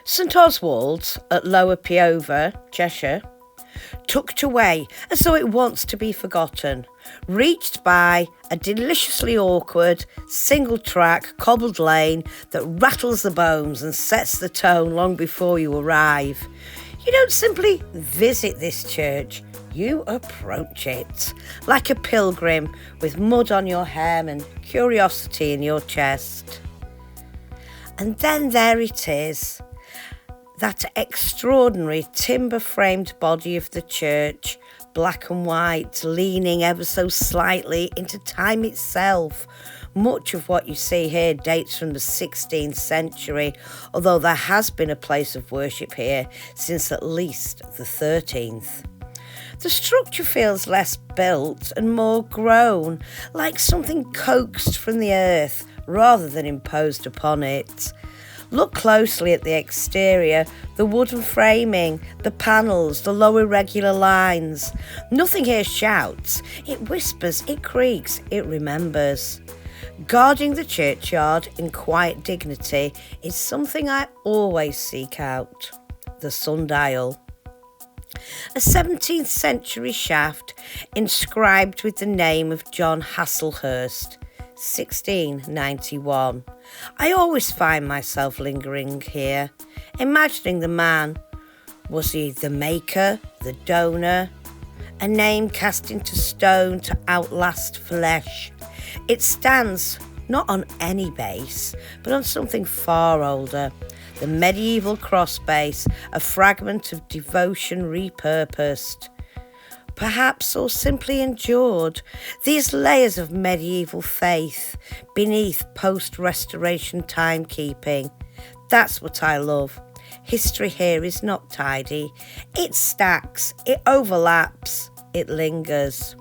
St Oswald's at Lower Peover, Cheshire, tucked away as though it wants to be forgotten, reached by a deliciously awkward, single-track, cobbled lane that rattles the bones and sets the tone long before you arrive. You don't simply visit this church, you approach it, like a pilgrim with mud on your hem and curiosity in your chest. And then there it is, that extraordinary timber-framed body of the church, black and white, leaning ever so slightly into time itself. Much of what you see here dates from the 16th century, although there has been a place of worship here since at least the 13th. The structure feels less built and more grown, like something coaxed from the earth rather than imposed upon it. Look closely at the exterior, the wooden framing, the panels, the low irregular lines. Nothing here shouts, it whispers, it creaks, it remembers. Guarding the churchyard in quiet dignity is something I always seek out, the sundial. A 17th century shaft inscribed with the name of John Hasselhurst, 1691. I always find myself lingering here, imagining the man. Was he the maker, the donor? A name cast into stone to outlast flesh. It stands not on any base, but on something far older. The medieval cross base, a fragment of devotion repurposed. Perhaps, or simply endured, these layers of medieval faith beneath post-restoration timekeeping. That's what I love. History here is not tidy. It stacks, it overlaps, it lingers.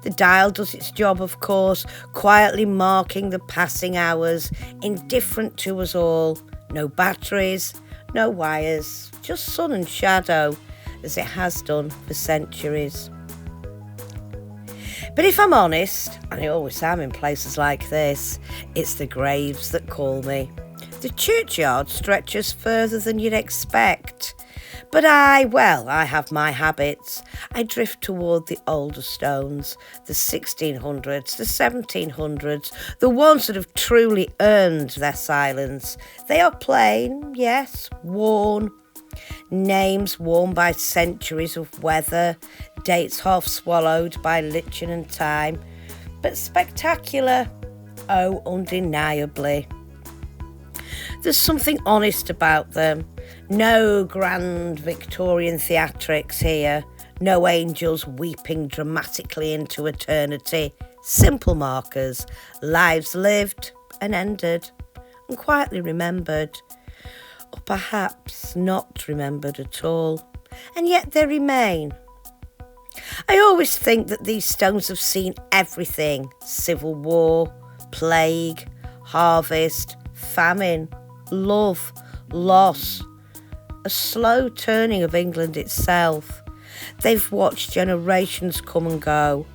The dial does its job, of course, quietly marking the passing hours, indifferent to us all. No batteries, no wires, just sun and shadow, as it has done for centuries. But if I'm honest, and I always am in places like this, it's the graves that call me. The churchyard stretches further than you'd expect. But I have my habits. I drift toward the older stones, the 1600s, the 1700s, the ones that have truly earned their silence. They are plain, yes, worn. Names worn by centuries of weather, dates half swallowed by lichen and time, but spectacular, oh, undeniably. There's something honest about them. No grand Victorian theatrics here, no angels weeping dramatically into eternity. Simple markers, lives lived and ended, and quietly remembered. Or perhaps not remembered at all, and yet they remain. I always think that these stones have seen everything: civil war, plague, harvest, famine, love, loss, a slow turning of England itself. They've watched generations come and go,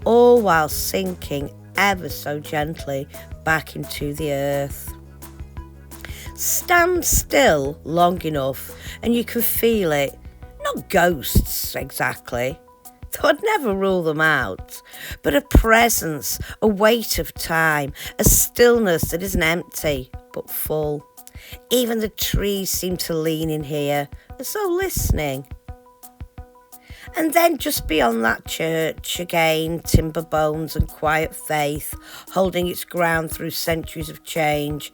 all while sinking ever so gently back into the earth. Stand still long enough and you can feel it. Not ghosts exactly, though I'd never rule them out, but a presence, a weight of time, a stillness that isn't empty but full. Even the trees seem to lean in here, as though listening. And then just beyond that church, again, timber bones and quiet faith, holding its ground through centuries of change.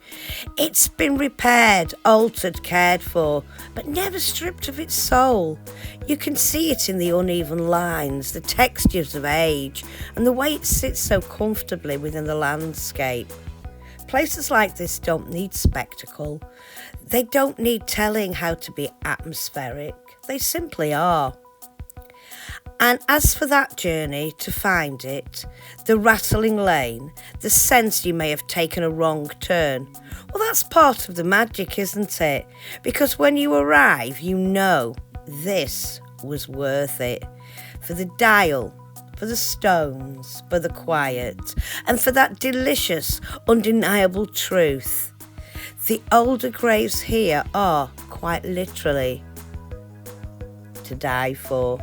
It's been repaired, altered, cared for, but never stripped of its soul. You can see it in the uneven lines, the textures of age, and the way it sits so comfortably within the landscape. Places like this don't need spectacle. They don't need telling how to be atmospheric. They simply are. And as for that journey to find it, the rattling lane, the sense you may have taken a wrong turn, well, that's part of the magic, isn't it? Because when you arrive, you know this was worth it. For the dial, for the stones, for the quiet, and for that delicious, undeniable truth. The older graves here are quite literally to die for.